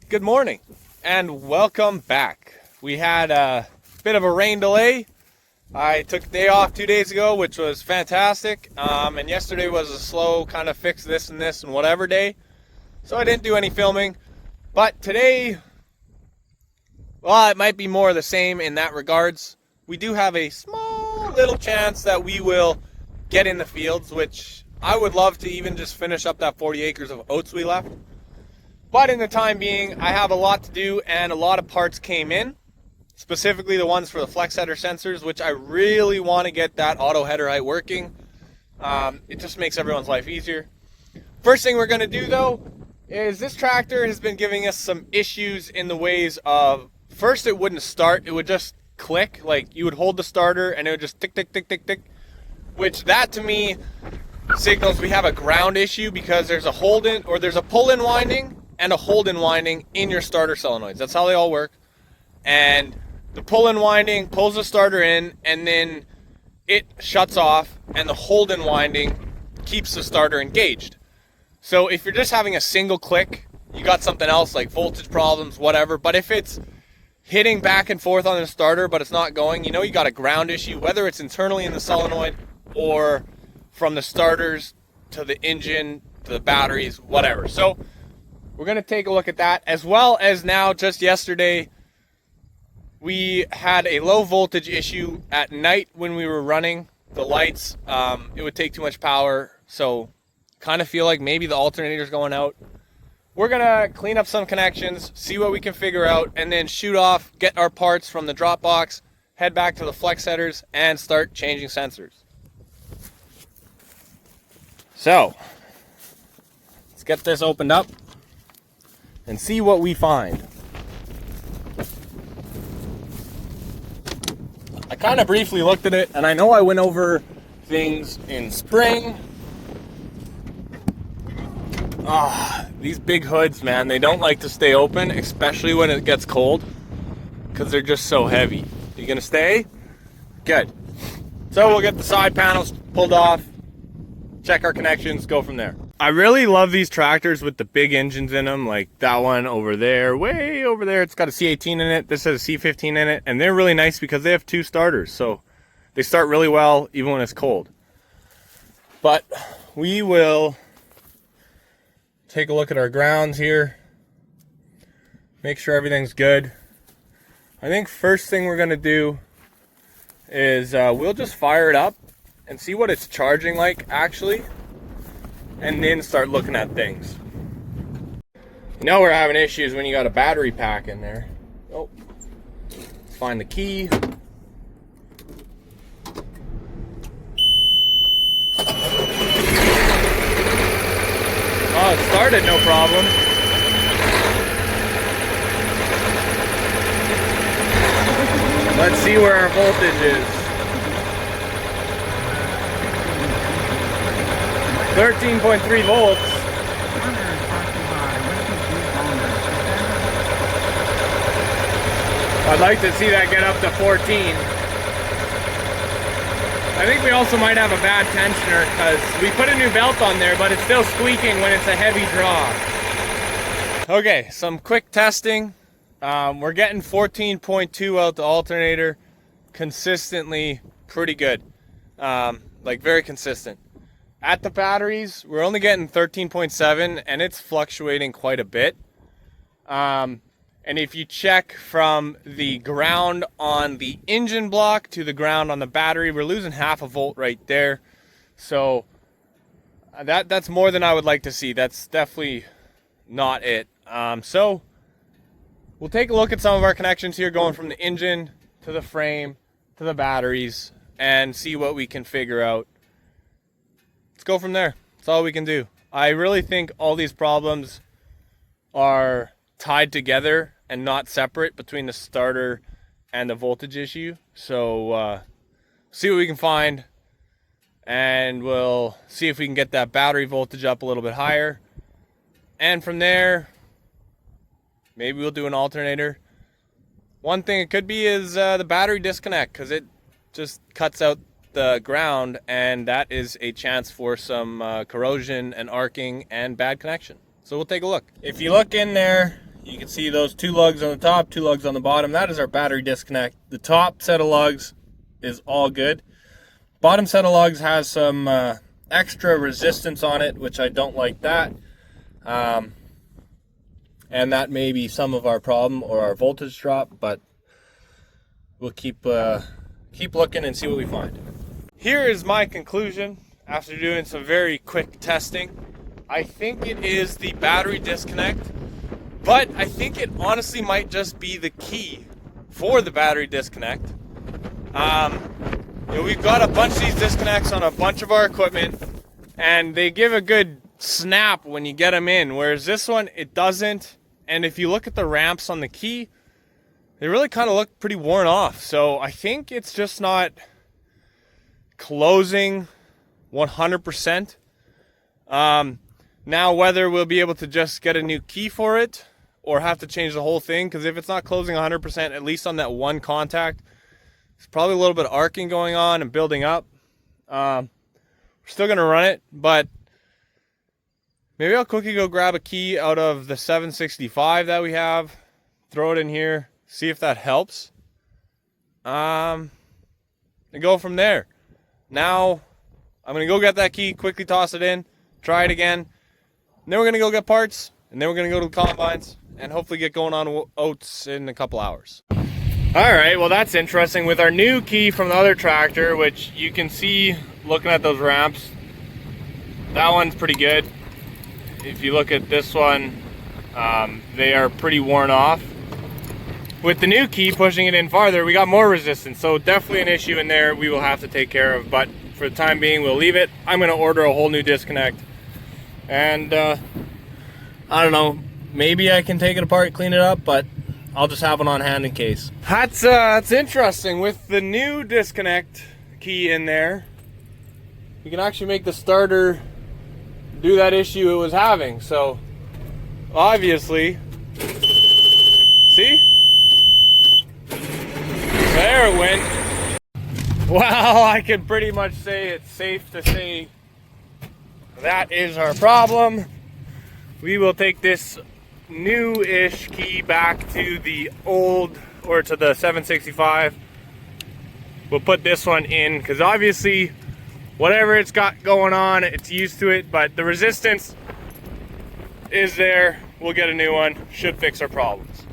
Good morning and welcome back. We had a bit of a rain delay. I took a day off 2 days ago, which was fantastic. And yesterday was a slow kind of fix this and whatever day. So I didn't do any filming. But today, well, it might be more of the same in that regards. We do have a small little chance that we will get in the fields, which I would love to even just finish up that 40 acres of oats we left. But in the time being, I have a lot to do and a lot of parts came in, specifically the ones for the flex header sensors, which I really want to get that auto header height working. It just makes everyone's life easier. First thing we're going to do though is this tractor has been giving us some issues in the ways of, first it wouldn't start, it would just click, like you would hold the starter and it would just tick, tick, tick, tick, tick, which that to me signals we have a ground issue because there's a hold-in or there's a pull-in winding and a hold-in winding in your starter solenoids. That's how they all work. And the pull-in winding pulls the starter in and then it shuts off, and the hold-in winding keeps the starter engaged. So if you're just having a single click, you got something else like voltage problems, whatever. But if it's hitting back and forth on the starter but it's not going, you know you got a ground issue, whether it's internally in the solenoid or from the starters to the engine to the batteries, whatever. So we're going to take a look at that, as well as now just yesterday we had a low voltage issue at night when we were running the lights. It would take too much power, so kind of feel like maybe the alternator's going out. We're going to clean up some connections, see what we can figure out, and then shoot off, get our parts from the drop box, head back to the flex headers, and start changing sensors. So, let's get this opened up and see what we find. I kind of briefly looked at it, and I know I went over things in spring. These big hoods, man, they don't like to stay open, especially when it gets cold, because they're just so heavy. You gonna stay? Good. So we'll get the side panels pulled off, check our connections, go from there. I really love these tractors with the big engines in them, like that one over there, way over there. It's got a C18 in it, this has a C15 in it, and they're really nice because they have two starters, so they start really well even when it's cold. But we will take a look at our grounds here, make sure everything's good. I think first thing we're going to do is we'll just fire it up and see what it's charging like actually, and then start looking at things. You know we're having issues when you got a battery pack in there. Oh, let's find the key. Oh, it started no problem. Let's see where our voltage is. 13.3 volts. I'd like to see that get up to 14. I think we also might have a bad tensioner because we put a new belt on there, but it's still squeaking when it's a heavy draw. Okay, some quick testing. We're getting 14.2 out the alternator consistently, pretty good. Like very consistent. At the batteries, we're only getting 13.7 and it's fluctuating quite a bit. And if you check from the ground on the engine block to the ground on the battery, we're losing half a volt right there. So that's more than I would like to see. That's definitely not it. So we'll take a look at some of our connections here, going from the engine to the frame to the batteries, and see what we can figure out. Let's go from there. That's all we can do. I really think all these problems are tied together and not separate between the starter and the voltage issue. So see what we can find, and we'll see if we can get that battery voltage up a little bit higher. And from there, maybe we'll do an alternator. One thing it could be is the battery disconnect, because it just cuts out the ground, and that is a chance for some corrosion and arcing and bad connection. So we'll take a look. If you look in there, You can see those 2 lugs on the top, 2 lugs on the bottom. That is our battery disconnect. The top set of lugs is all good. Bottom set of lugs has some extra resistance on it, which I don't like that. And that may be some of our problem or our voltage drop, but we'll keep looking and see what we find. Here is my conclusion after doing some very quick testing. I think it is the battery disconnect, but I think it honestly might just be the key for the battery disconnect. We've got a bunch of these disconnects on a bunch of our equipment, and they give a good snap when you get them in, whereas this one, it doesn't. And if you look at the ramps on the key, they really kind of look pretty worn off. So I think it's just not closing 100%. Now, whether we'll be able to just get a new key for it or have to change the whole thing, because if it's not closing 100%, at least on that one contact, there's probably a little bit of arcing going on and building up. We're still going to run it, but maybe I'll quickly go grab a key out of the 765 that we have, throw it in here, see if that helps, and go from there. Now, I'm going to go get that key, quickly toss it in, try it again, and then we're going to go get parts, and then we're going to go to the combines, and hopefully get going on oats in a couple hours. Alright, well that's interesting. With our new key from the other tractor, which you can see looking at those ramps, that one's pretty good. If you look at this one, they are pretty worn off. With the new key, pushing it in farther, we got more resistance, so definitely an issue in there we will have to take care of, but for the time being we'll leave it. I'm going to order a whole new disconnect, and I don't know, maybe I can take it apart, clean it up, but I'll just have one on hand in case. That's interesting. With the new disconnect key in there, you can actually make the starter do that issue it was having. So obviously, see? There it went. Well, I can pretty much say it's safe to say that is our problem. We will take this new-ish key back to the old, or to the 765. We'll put this one in, because obviously whatever it's got going on, it's used to it, but the resistance is there. We'll get a new one, should fix our problems.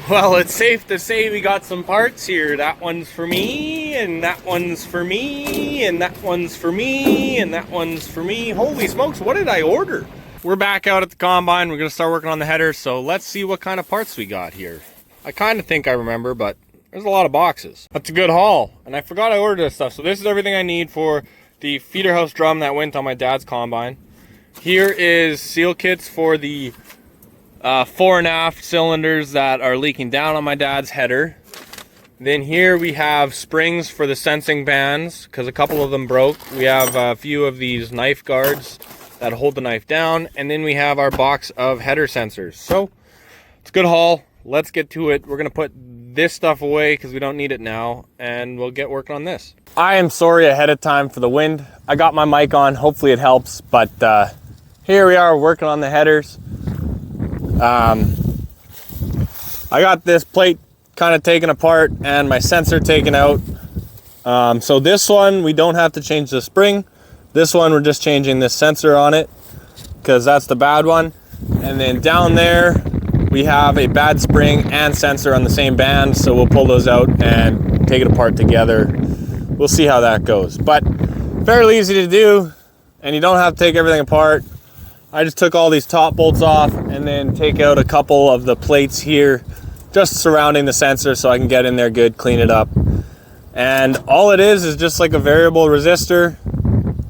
Well, it's safe to say we got some parts here. That one's for me, and that one's for me, and that one's for me, and that one's for me. Holy smokes, what did I order? We're back out at the combine. We're going to start working on the header, so let's see what kind of parts we got here. I kind of think I remember, but there's a lot of boxes. That's a good haul, and I forgot I ordered this stuff. So this is everything I need for the feeder house drum that went on my dad's combine. Here is seal kits for the fore and aft cylinders that are leaking down on my dad's header. Then here we have springs for the sensing bands, because a couple of them broke. We have a few of these knife guards that hold the knife down, and then we have our box of header sensors. So it's a good haul. Let's get to it. We're gonna put this stuff away because we don't need it now, and we'll get working on this. I am sorry ahead of time for the wind. I got my mic on, hopefully it helps, but here we are working on the headers. I got this plate kind of taken apart and my sensor taken out. So this one, we don't have to change the spring. This one, we're just changing this sensor on it because that's the bad one. And then down there, we have a bad spring and sensor on the same band. So we'll pull those out and take it apart together. We'll see how that goes. But fairly easy to do, and you don't have to take everything apart. I just took all these top bolts off and then take out a couple of the plates here, just surrounding the sensor so I can get in there good, clean it up. And all it is just like a variable resistor.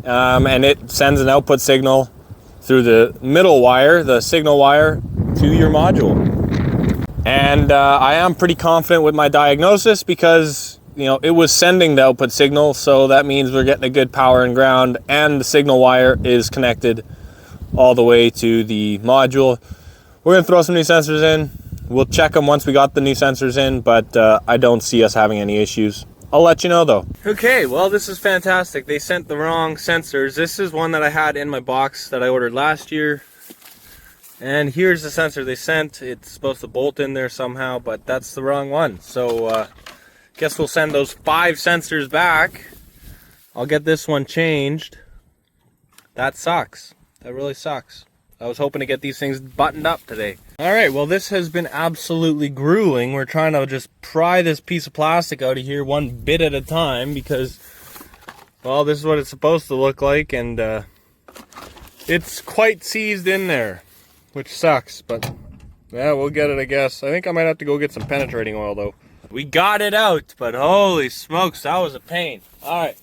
And it sends an output signal through the middle wire, the signal wire, to your module. And I am pretty confident with my diagnosis because, you know, it was sending the output signal, so that means we're getting a good power and ground, and the signal wire is connected all the way to the module. We're gonna throw some new sensors in. We'll check them once we got the new sensors in, but I don't see us having any issues. I'll let you know though. Okay, well this is fantastic. They sent the wrong sensors. This is one that I had in my box that I ordered last year. And here's the sensor they sent. It's supposed to bolt in there somehow, but that's the wrong one. So guess we'll send those 5 sensors back. I'll get this one changed. That sucks. That really sucks. I was hoping to get these things buttoned up today. Alright, well this has been absolutely grueling. We're trying to just pry this piece of plastic out of here one bit at a time because, well, this is what it's supposed to look like, and it's quite seized in there, which sucks, but yeah, we'll get it, I guess. I think I might have to go get some penetrating oil though. We got it out, but holy smokes, that was a pain. Alright,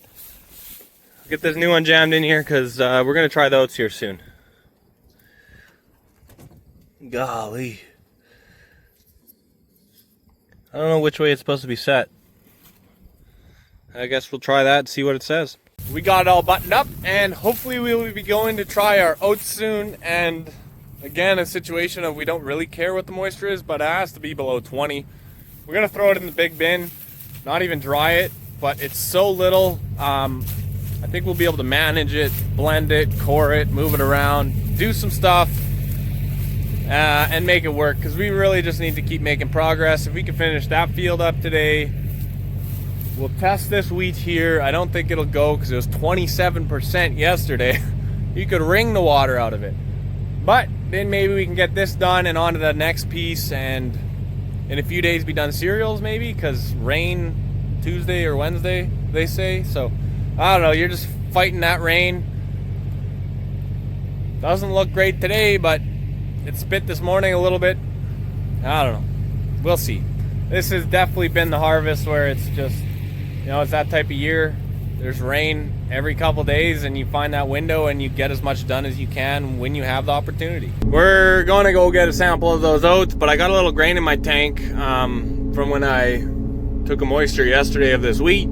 get this new one jammed in here because we're going to try the oats here soon. Golly. I don't know which way it's supposed to be set. I guess we'll try that and see what it says. We got it all buttoned up, and hopefully we will be going to try our oats soon. And again, a situation of we don't really care what the moisture is, but it has to be below 20. We're going to throw it in the big bin, not even dry it, but it's so little. I think we'll be able to manage it, blend it, core it, move it around, do some stuff. And make it work, because we really just need to keep making progress. If we can finish that field up today, we'll test this wheat here. I don't think it'll go because it was 27% yesterday. You could wring the water out of it. But then maybe we can get this done and on to the next piece, and in a few days be done cereals maybe, because rain Tuesday or Wednesday, they say. So, I don't know, you're just fighting that rain. Doesn't look great today, but it spit this morning a little bit. I don't know. We'll see. This has definitely been the harvest where it's just, you know, it's that type of year. There's rain every couple days, and you find that window and you get as much done as you can when you have the opportunity. We're going to go get a sample of those oats, but I got a little grain in my tank from when I took a moisture yesterday of this wheat.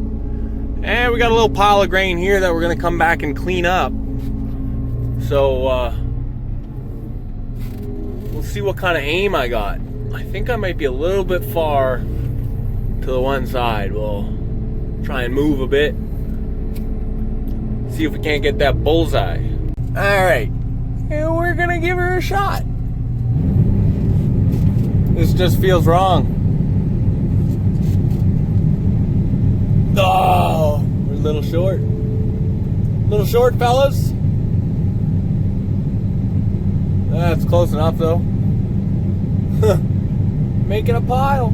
And we got a little pile of grain here that we're going to come back and clean up. So, we'll see what kind of aim I got. I think I might be a little bit far to the one side. We'll try and move a bit. See if we can't get that bullseye. Alright, and we're gonna give her a shot. This just feels wrong. Oh, we're a little short. Little short, fellas. That's close enough though. Making a pile.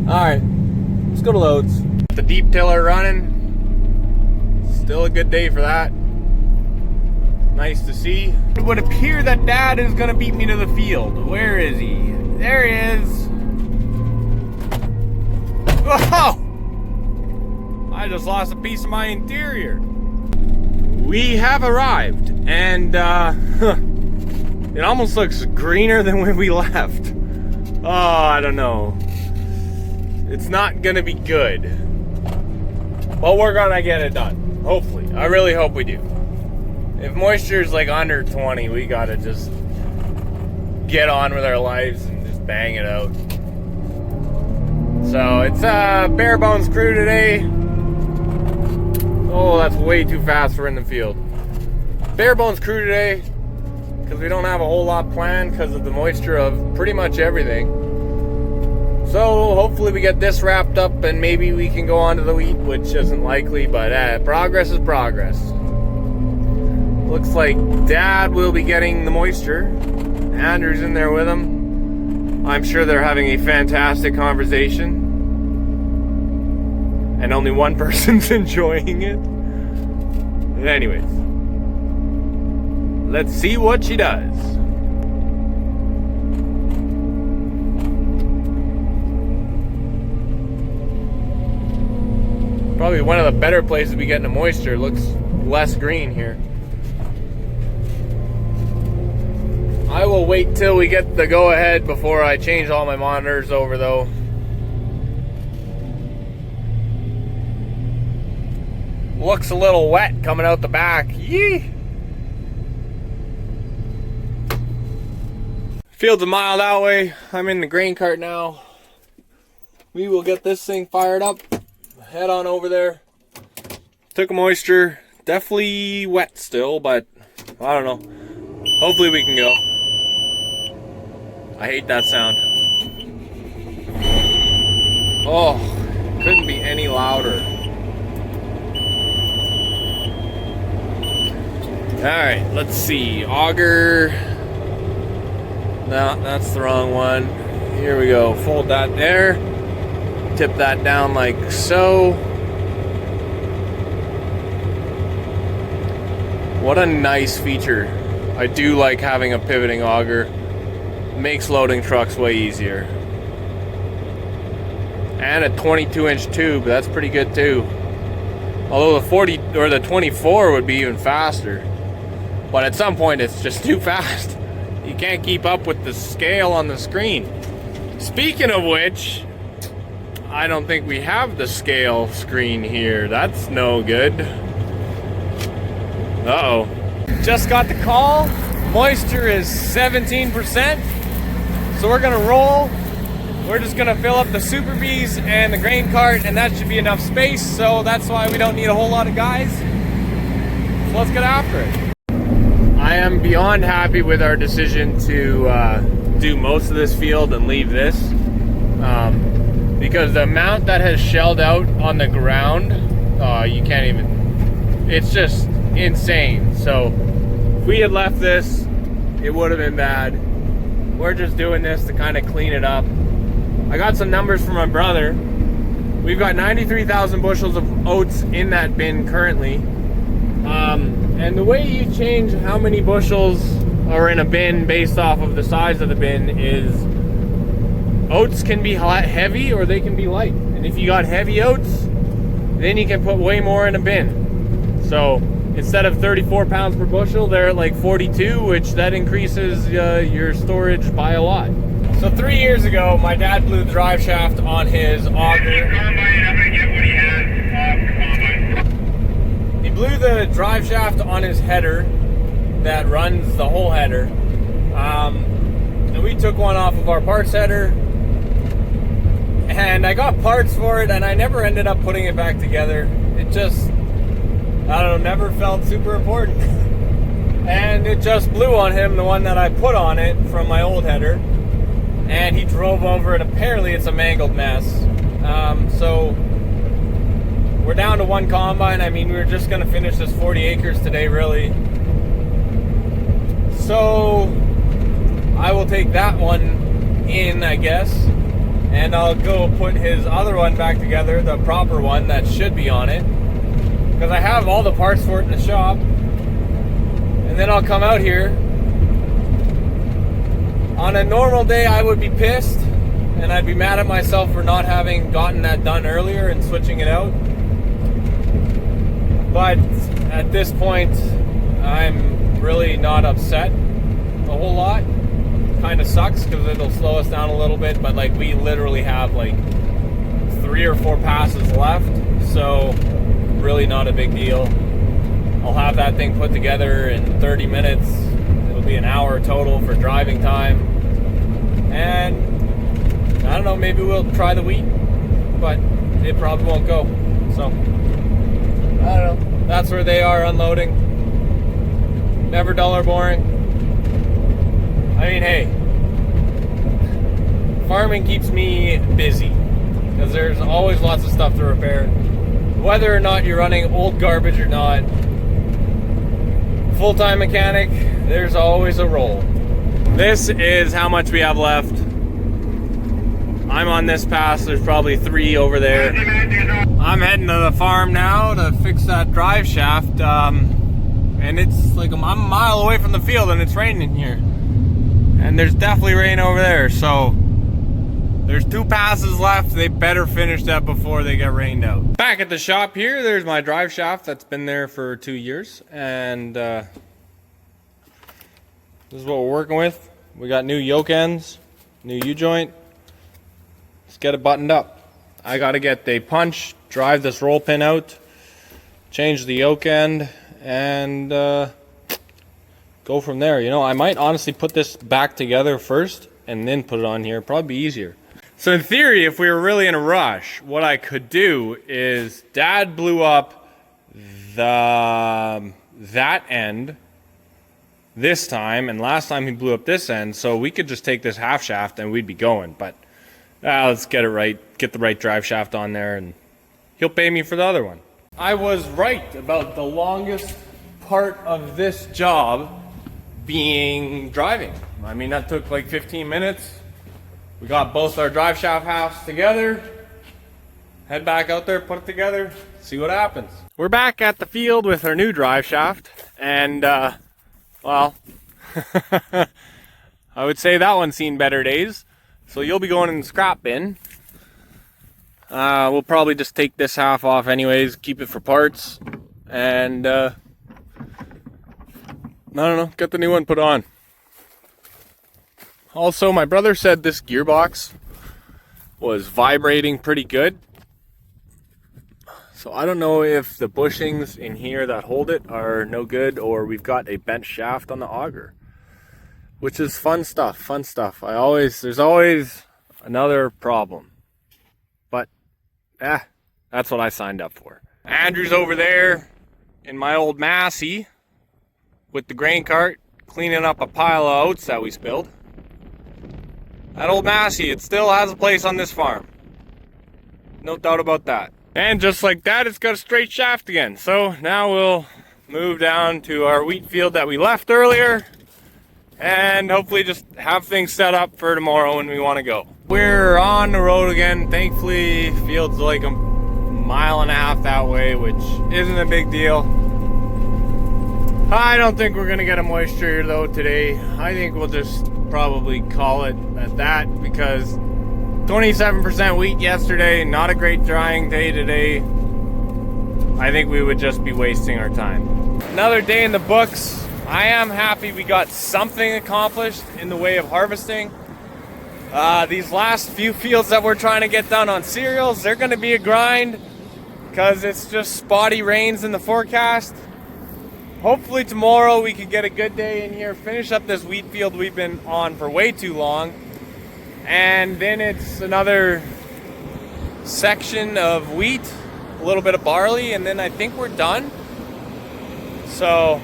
Alright, let's go to loads. The deep tiller running. Still a good day for that. Nice to see. It would appear that Dad is gonna beat me to the field. Where is he? There he is. Whoa! I just lost a piece of my interior. We have arrived, and it almost looks greener than when we left. Oh, I don't know. It's not gonna be good. But we're gonna get it done. Hopefully. I really hope we do. If moisture's like under 20, we gotta just get on with our lives and just bang it out. So it's a bare bones crew today. Oh, that's way too fast for in the field. Bare bones crew today, because we don't have a whole lot planned because of the moisture of pretty much everything. So hopefully we get this wrapped up and maybe we can go on to the wheat, which isn't likely, but progress is progress. Looks like Dad will be getting the moisture. Andrew's in there with him. I'm sure they're having a fantastic conversation. And only one person's enjoying it. Anyways. Let's see what she does. Probably one of the better places we get into moisture. Looks less green here. I will wait till we get the go-ahead before I change all my monitors over though. Looks a little wet coming out the back. Yee! Field's a mile that way. I'm in the grain cart now. We will get this thing fired up. Head on over there. Took a moisture. Definitely wet still, but I don't know. Hopefully we can go. I hate that sound. Oh, couldn't be any louder. Alright, let's see. Auger. No, that's the wrong one. Here we go. Fold that there. Tip that down like so. What a nice feature. I do like having a pivoting auger. Makes loading trucks way easier. And a 22-inch tube, that's pretty good too. Although the 40 or the 24 would be even faster. But at some point it's just too fast. You can't keep up with the scale on the screen. Speaking of which, I don't think we have the scale screen here. That's no good. Uh-oh. Just got the call. Moisture is 17%. So we're gonna roll. We're just gonna fill up the Super Bees and the grain cart, and that should be enough space. So that's why we don't need a whole lot of guys. So let's get after it. I am beyond happy with our decision to do most of this field and leave this. Because the amount that has shelled out on the ground, you can't even, it's just insane. So if we had left this, it would have been bad. We're just doing this to kind of clean it up. I got some numbers from my brother. We've got 93,000 bushels of oats in that bin currently. And the way you change how many bushels are in a bin based off of the size of the bin is oats can be heavy or they can be light. And if you got heavy oats, then you can put way more in a bin. So instead of 34 pounds per bushel, they're at like 42, which that increases your storage by a lot. So 3 years ago, my dad blew the drive shaft on his auger. He blew the drive shaft on his header that runs the whole header. And we took one off of our parts header. And I got parts for it, and I never ended up putting it back together. It just, I don't know, never felt super important. And it just blew on him, the one that I put on it from my old header. And he drove over it. Apparently it's a mangled mess. So we're down to one combine. I mean, we were just gonna finish this 40 acres today, really. So I will take that one in, I guess, and I'll go put his other one back together, the proper one that should be on it, because I have all the parts for it in the shop. And then I'll come out here. On a normal day, I would be pissed, and I'd be mad at myself for not having gotten that done earlier and switching it out. But at this point, I'm really not upset a whole lot. Kind of sucks because it'll slow us down a little bit, but like we literally have like 3 or 4 passes left, so really not a big deal. I'll have that thing put together in 30 minutes. It'll be an hour total for driving time. And I don't know, maybe we'll try the wheat, but it probably won't go. So I don't know. That's where they are unloading. Never dull or boring. I mean, hey, farming keeps me busy because there's always lots of stuff to repair. Whether or not you're running old garbage or not, full-time mechanic, there's always a role. This is how much we have left. I'm on this pass, there's probably 3 over there. I'm heading to the farm now to fix that drive shaft. And it's like I'm a mile away from the field and it's raining here. And there's definitely rain over there, so there's 2 passes left. They better finish that before they get rained out. Back at the shop here, there's my drive shaft that's been there for 2 years. And this is what we're working with. We got new yoke ends, new U-joint. Let's get it buttoned up. I gotta get the punch, drive this roll pin out, change the yoke end, and go from there. You know, I might honestly put this back together first and then put it on here. Probably be easier. So in theory, if we were really in a rush, what I could do is Dad blew up that end. this time, and last time he blew up this end, so we could just take this half shaft and we'd be going. But let's get it right, get the right drive shaft on there, and he'll pay me for the other one. I was right about the longest part of this job being driving. I mean, that took like 15 minutes. We got both our drive shaft halves together, head back out there, put it together, see what happens. We're back at the field with our new drive shaft, and well, I would say that one's seen better days. So you'll be going in the scrap bin. We'll probably just take this half off anyways, keep it for parts, and I don't know, get the new one put on. Also, my brother said this gearbox was vibrating pretty good. So I don't know if the bushings in here that hold it are no good, or we've got a bent shaft on the auger, which is fun stuff, there's always another problem. But that's what I signed up for. Andrew's over there in my old Massey with the grain cart, cleaning up a pile of oats that we spilled. That old Massey, it still has a place on this farm. No doubt about that. And just like that, it's got a straight shaft again. So now we'll move down to our wheat field that we left earlier, and hopefully just have things set up for tomorrow when we want to go. We're on the road again. Thankfully, field's like a mile and a half that way, which isn't a big deal. I don't think we're gonna get a moisture though today. I think we'll just probably call it at that, because 27% wheat yesterday, not a great drying day today. I think we would just be wasting our time. Another day in the books. I am happy we got something accomplished in the way of harvesting. These last few fields that we're trying to get done on cereals, they're gonna be a grind because it's just spotty rains in the forecast. Hopefully tomorrow we can get a good day in here, finish up this wheat field we've been on for way too long. And then it's another section of wheat, a little bit of barley, and then I think we're done. So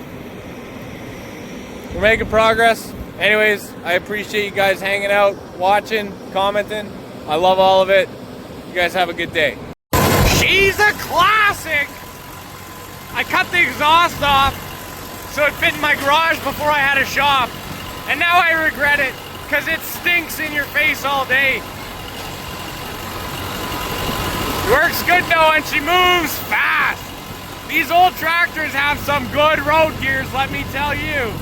we're making progress. Anyways, I appreciate you guys hanging out, watching, commenting. I love all of it. You guys have a good day. She's a classic! I cut the exhaust off so it fit in my garage before I had a shop. And now I regret it, because it stinks in your face all day. Works good though, and she moves fast. These old tractors have some good road gears, let me tell you.